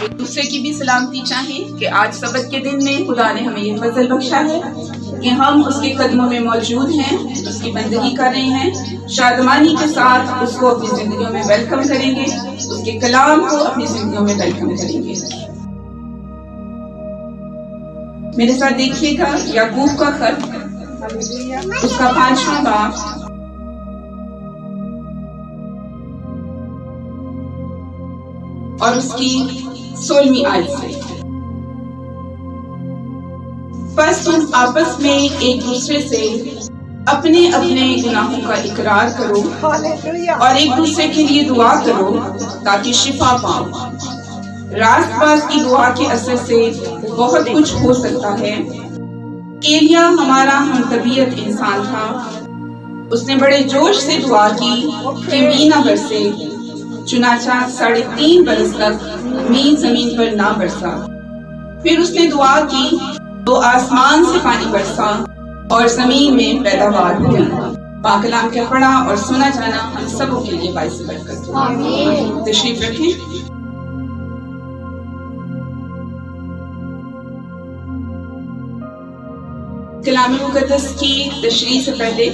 دوسرے کی بھی سلامتی چاہیں کہ آج سبت کے دن میں خدا نے ہمیں یہ فضل بخشا ہے کہ ہم اس کے قدموں میں موجود ہیں، اس کی بندگی کر رہے ہیں، شادمانی کے ساتھ اس کو اپنی زندگیوں میں ویلکم کریں گے، اس کے کلام کو اپنی زندگیوں میں ویلکم کریں گے۔ میرے ساتھ دیکھیے گا یعقوب کا خط، اس کا 5واں باب اور اس کی 16ویں آیت سے۔ پس تم آپس میں ایک دوسرے سے اپنے اپنے گناہوں کا اقرار کرو اور ایک دوسرے کے لیے دعا کرو تاکہ شفا پاؤ۔ راست باز کی دعا کے اثر سے بہت کچھ ہو سکتا ہے۔ ایلیا ہمارا ہم طبیعت انسان تھا، اس نے بڑے جوش سے دعا کی کہ مینہ نہ برسے، چنانچہ 3.5 برس تک مین زمین پر نہ برسا۔ پھر اس نے دعا کی تو آسمان سے پانی برسا اور زمین میں پیداوار ہوئی۔ پاک کلام کا پڑھا اور سنا جانا ہم سبوں کے لیے باعث برکت ہو۔ تشریف رکھیں۔ کلام مقدس کی تشریح سے پہلے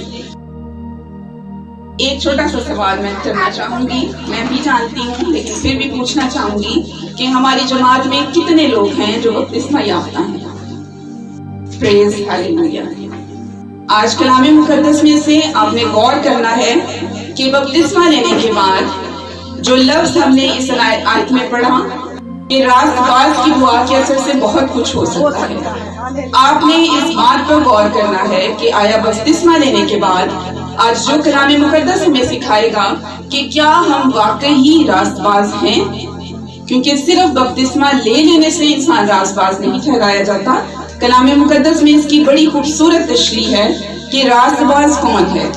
ایک چھوٹا سا سوال میں کرنا چاہوں گی۔ میں بھی جانتی ہوں لیکن پھر بھی پوچھنا چاہوں گی کہ ہماری جماعت میں کتنے لوگ ہیں جو بپتسمہ یافتہ ہیں؟ پریز ہالیلویا۔ آج کلام مقدس میں سے آپ نے غور کرنا ہے کہ بپتسمہ لینے کے بعد جو لفظ ہم نے اس آیت میں پڑھا کہ راست باز کی دعا کے اثر سے بہت کچھ ہو سکتا ہے، آپ نے اس بات پر غور کرنا ہے کہ آیا بپتسمہ لینے کے بعد آج جو کلام مقدس ہمیں سکھائے گا کہ کیا ہم واقعی راست باز ہیں؟ کیونکہ صرف بپتسمہ لے لینے سے انسان راست باز نہیں ٹھہرایا جاتا۔ کلام مقدس میں اس کی بڑی خوبصورت تشریح ہے کہ راست باز کون ہے۔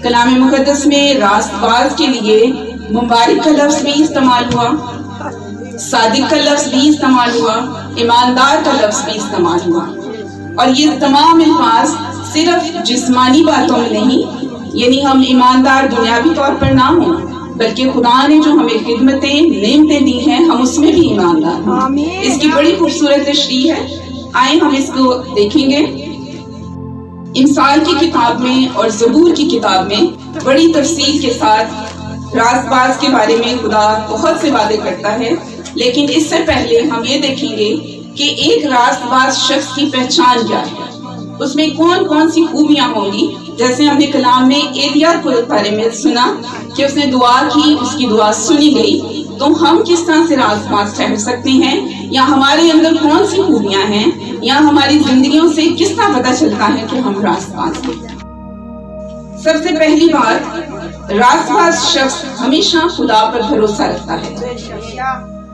کلام مقدس میں راست باز کے لیے مبارک کا لفظ بھی استعمال ہوا، صادق کا لفظ بھی استعمال ہوا، ایماندار کا لفظ بھی استعمال ہوا، اور یہ تمام الفاظ صرف جسمانی باتوں میں نہیں، یعنی ہم ایماندار دنیاوی طور پر نہ ہوں بلکہ خدا نے جو ہمیں خدمتیں نعمتیں دی ہیں ہم اس میں بھی ایماندار ہیں۔ اس کی بڑی خوبصورت تشریح ہے، آئیں ہم اس کو دیکھیں گے۔ امثال کی کتاب میں اور زبور کی کتاب میں بڑی تفصیل کے ساتھ راست باز کے بارے میں خدا بہت سے وعدے کرتا ہے، لیکن اس سے پہلے ہم یہ دیکھیں گے کہ ایک راست باز شخص کی پہچان کیا ہے، اس میں کون کون سی خوبیاں ہوں گی۔ جیسے ہم نے کلام میں ایلیا کے بارے میں سنا کہ اس نے دعا کی، اس کی دعا سنی گئی، تو ہم کس طرح سے راست باز ٹھہر سکتے ہیں، یا ہمارے اندر کون سی خوبیاں ہیں، یا ہماری زندگیوں سے کس طرح پتہ چلتا ہے کہ ہم راست باز ہیں۔ سب سے پہلی بات، راست باز شخص ہمیشہ خدا پر بھروسہ رکھتا ہے،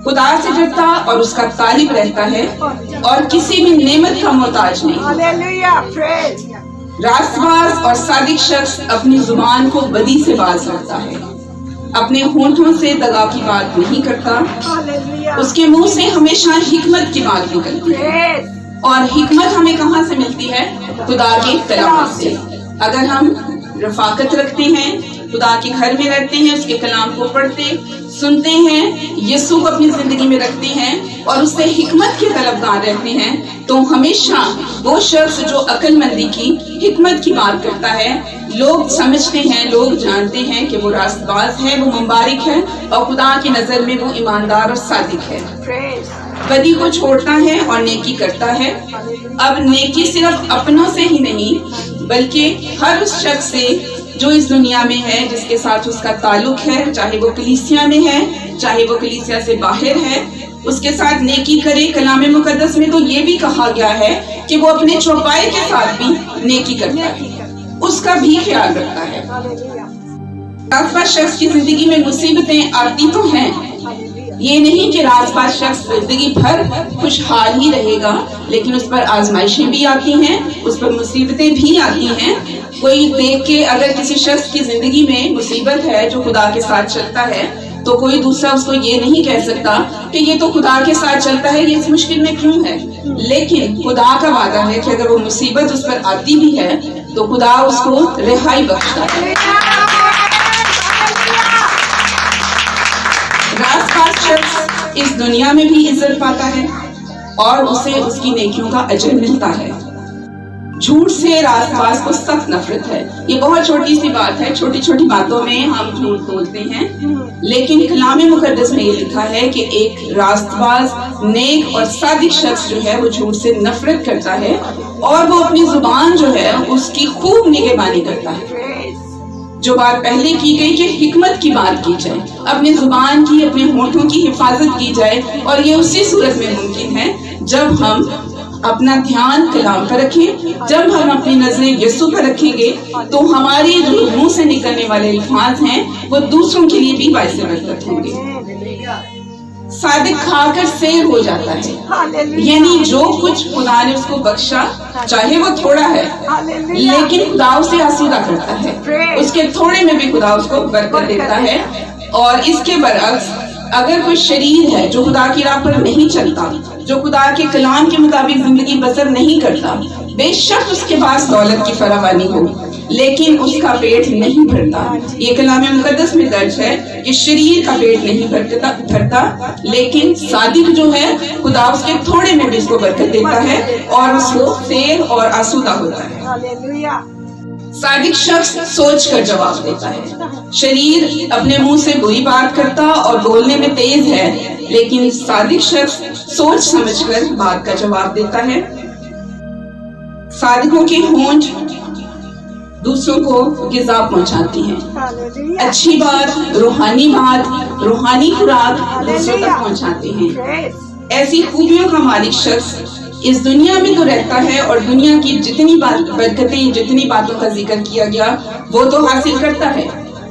خدا سے ڈرتا اور اس کا طالب رہتا ہے اور کسی بھی نعمت کا محتاج نہیں۔ راست باز اور صادق شخص اپنی زبان کو بدی سے باز رکھتا ہے، اپنے ہونٹوں سے دغا کی بات نہیں کرتا، اس کے منہ سے ہمیشہ حکمت کی بات نکلتی ہے، اور حکمت ہمیں کہاں سے ملتی ہے؟ خدا کے کلام سے۔ اگر ہم رفاقت رکھتے ہیں، خدا کے گھر میں رہتے ہیں، اس کے کلام کو پڑھتے سنتے ہیں، یسوع کو اپنی زندگی میں رکھتے ہیں اور اس سے حکمت کے طلبگار رہتے ہیں، تو ہمیشہ وہ شخص جو عقل مندی کی حکمت کی بات کرتا ہے، لوگ سمجھتے ہیں، لوگ جانتے ہیں کہ وہ راست باز ہے، وہ مبارک ہے، اور خدا کی نظر میں وہ ایماندار اور صادق ہے، بدی کو چھوڑتا ہے اور نیکی کرتا ہے۔ اب نیکی صرف اپنوں سے ہی نہیں بلکہ ہر اس شخص سے جو اس دنیا میں ہے، جس کے ساتھ اس کا تعلق ہے، چاہے وہ کلیسیا میں ہے، چاہے وہ کلیسیا سے باہر ہے، اس کے ساتھ نیکی کرے۔ کلام مقدس میں تو یہ بھی کہا گیا ہے کہ وہ اپنے چوپائے کے ساتھ بھی نیکی کرتا ہے، اس کا بھی خیال رکھتا ہے۔ راست باز شخص کی زندگی میں مصیبتیں آتی تو ہیں، یہ نہیں کہ راست باز شخص زندگی بھر خوشحال ہی رہے گا، لیکن اس پر آزمائشیں بھی آتی ہیں، اس پر مصیبتیں بھی آتی ہیں۔ کوئی دیکھ کے اگر کسی شخص کی زندگی میں مصیبت ہے جو خدا کے ساتھ چلتا ہے، تو کوئی دوسرا اس کو یہ نہیں کہہ سکتا کہ یہ تو خدا کے ساتھ چلتا ہے، یہ اس مشکل میں کیوں ہے۔ لیکن خدا کا وعدہ ہے کہ اگر وہ مصیبت اس پر آتی بھی ہے تو خدا اس کو رہائی بخشتا ہے۔ راست باز شخص اس دنیا میں بھی عزت پاتا ہے اور اسے اس کی نیکیوں کا اجر ملتا ہے۔ جھوٹ سے راست باز کو سخت نفرت ہے۔ یہ بہت چھوٹی سی بات ہے، چھوٹی چھوٹی باتوں میں ہم جھوٹ بولتے ہیں، لیکن کلام مقدس میں یہ لکھا ہے کہ ایک راست باز، نیک اور صادق شخص جو ہے وہ جھوٹ سے نفرت کرتا ہے اور وہ اپنی زبان جو ہے اس کی خوب نگہبانی کرتا ہے۔ جو بات پہلے کی گئی کہ حکمت کی بات کی جائے، اپنی زبان کی، اپنے ہونٹوں کی حفاظت کی جائے، اور یہ اسی صورت میں ممکن ہے جب ہم اپنا دھیان کلام پر رکھیں، جب ہم اپنی نظریں یسوع پر رکھیں گے تو ہماری جو منہ سے نکلنے والے الفاظ ہیں وہ دوسروں کے لیے بھی باعث برکت ہوں گے۔ صادق کھا کر سیر ہو جاتا ہے، یعنی جو کچھ خدا نے اس کو بخشا، چاہے وہ تھوڑا ہے لیکن خدا اسے آسودہ کرتا ہے، اس کے تھوڑے میں بھی خدا اس کو برکت دیتا ہے۔ اور اس کے برعکس اگر کوئی شریر ہے جو خدا کی راہ پر نہیں چلتا، جو خدا کے کلام کے مطابق زندگی بسر نہیں کرتا، بے شک اس کے پاس دولت کی فراوانی ہو لیکن اس کا پیٹ نہیں بھرتا۔ یہ کلام مقدس میں درج ہے کہ شریر کا پیٹ نہیں بھرتا، لیکن صادق جو ہے خدا اس کے تھوڑے میں بھی اس کو برکت دیتا ہے اور اس کو سیر اور آسودہ ہوتا ہے۔ صادق شخص سوچ کر جواب دیتا ہے۔ شریر اپنے منہ سے بری بات کرتا اور بولنے میں تیز ہے، لیکن صادق شخص سوچ سمجھ کر بات کا جواب دیتا ہے۔ صادقوں کی ہونٹ دوسروں کو غذا پہنچاتی ہیں، اچھی بات، روحانی خوراک دوسروں تک پہنچاتے ہیں۔ ایسی خوبیوں کا مالک شخص اس دنیا میں تو رہتا ہے اور دنیا کی جتنی برکتیں، جتنی باتوں کا ذکر کیا گیا وہ تو حاصل کرتا ہے،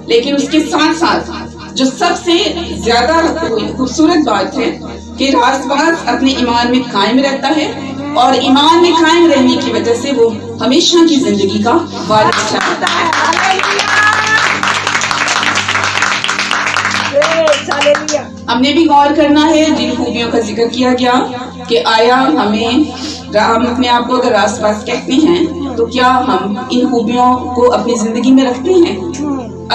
لیکن اس کے ساتھ ساتھ جو سب سے زیادہ خوبصورت بات ہے کہ راست باز اپنے ایمان میں قائم رہتا ہے اور ایمان میں قائم رہنے کی وجہ سے وہ ہمیشہ کی زندگی کا وارث ٹھہرتا ہے۔ ہم نے بھی غور کرنا ہے جن خوبیوں کا ذکر کیا گیا کہ آیا ہم اپنے آپ کو اگر راست باز کہتے ہیں تو کیا ہم ان خوبیوں کو اپنی زندگی میں رکھتے ہیں؟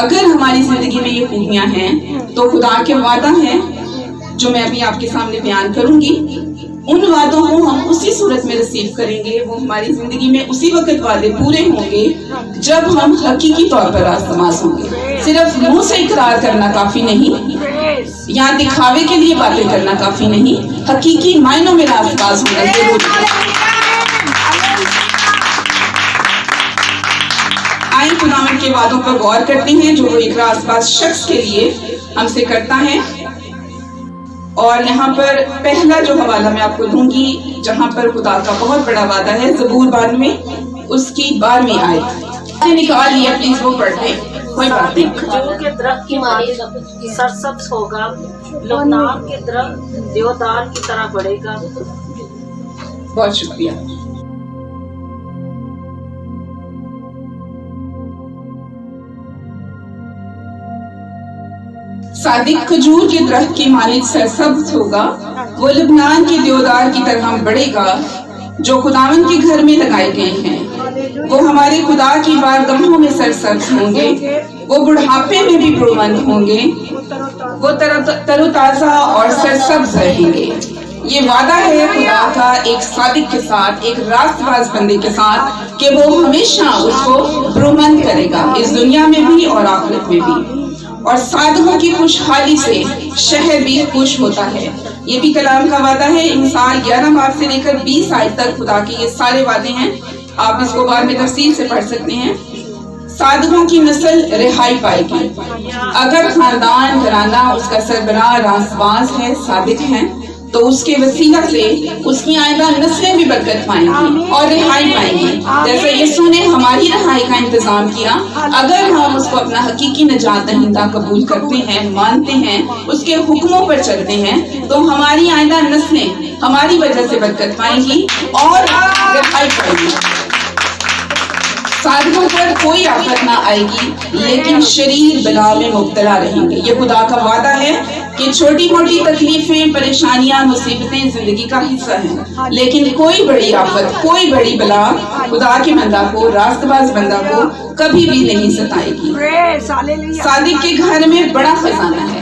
اگر ہماری زندگی میں یہ خوبیاں ہیں تو خدا کے وعدہ ہیں جو میں ابھی آپ کے سامنے بیان کروں گی، ان وعدوں کو ہم اسی صورت میں ریسیو کریں گے، وہ ہماری زندگی میں اسی وقت وعدے پورے ہوں گے جب ہم حقیقی طور پر راست باز ہوں گے۔ صرف منہ سے اقرار کرنا کافی نہیں، یا دکھاوے کے لیے باتیں کرنا کافی نہیں، حقیقی معنوں میں راست باز ہونا ضروری ہے۔ آئیں خداوند کے وعدوں پر غور کرتے ہیں جو وہ ایک راست باز شخص کے لیے ہم سے کرتا ہے۔ اور یہاں پر پہلا جو حوالہ میں آپ کو دوں گی جہاں پر خدا کا بہت بڑا وعدہ ہے، زبور 92 اس کی 12ویں آیت نکال لیا، پلیز وہ پڑھ لیں، کوئی بات نہیں۔ کھجور کے درخت کی مانند سرسبز ہوگا، لبنان کے درخت دیودار کی طرح بڑھے گا۔ بہت شکریہ۔ صادق کھجور کے درخت کی مانند سرسبز ہوگا، وہ لبنان کے دیودار کی طرح بڑھے گا جو خداوند کے گھر میں لگائے گئے ہیں۔ وہ ہمارے خدا کی بارگاہوں میں سرسبز ہوں گے، وہ بڑھاپے میں بھی پرومند ہوں گے، وہ تر و تازہ اور سرسبز رہیں گے۔ یہ وعدہ ہے خدا کا ایک صادق کے ساتھ، ایک راست باز بندے کے ساتھ کہ وہ ہمیشہ اس کو پرومند کرے گا، اس دنیا میں بھی اور آخرت میں بھی۔ اور صادقوں کی خوشحالی سے شہر بھی خوش ہوتا ہے۔ یہ بھی کلام کا وعدہ ہے، انسان 11 باب سے لے کر 20 آیت تک خدا کے یہ سارے وعدے ہیں، آپ اس کو بعد میں تفصیل سے پڑھ سکتے ہیں۔ صادقوں کی نسل رہائی پائے گی۔ اگر خاندان گھرانہ اس کا سربراہ راست باز ہے، صادق ہیں، تو اس کے وسیلہ سے اس کی آئندہ نسلیں بھی برکت پائیں گی اور رہائی پائیں گی، جیسے یسوع نے ہماری رہائی کا انتظام کیا۔ اگر ہم اس کو اپنا حقیقی نجات دہندہ قبول کرتے ہیں، مانتے ہیں، اس کے حکموں پر چلتے ہیں، تو ہماری آئندہ نسلیں ہماری وجہ سے برکت پائیں گی اور رہائی پائیں گی۔ صادقوں پر کوئی آفت نہ آئے گی لیکن شریر بلا میں مبتلا رہیں گے۔ یہ خدا کا وعدہ ہے کہ چھوٹی موٹی تکلیفیں، پریشانیاں، مصیبتیں زندگی کا حصہ ہیں، لیکن کوئی بڑی آفت، کوئی بڑی بلا خدا کے بندہ کو، راست باز بندہ کو کبھی بھی نہیں ستائے گی۔ صادق کے گھر میں بڑا خزانہ ہے،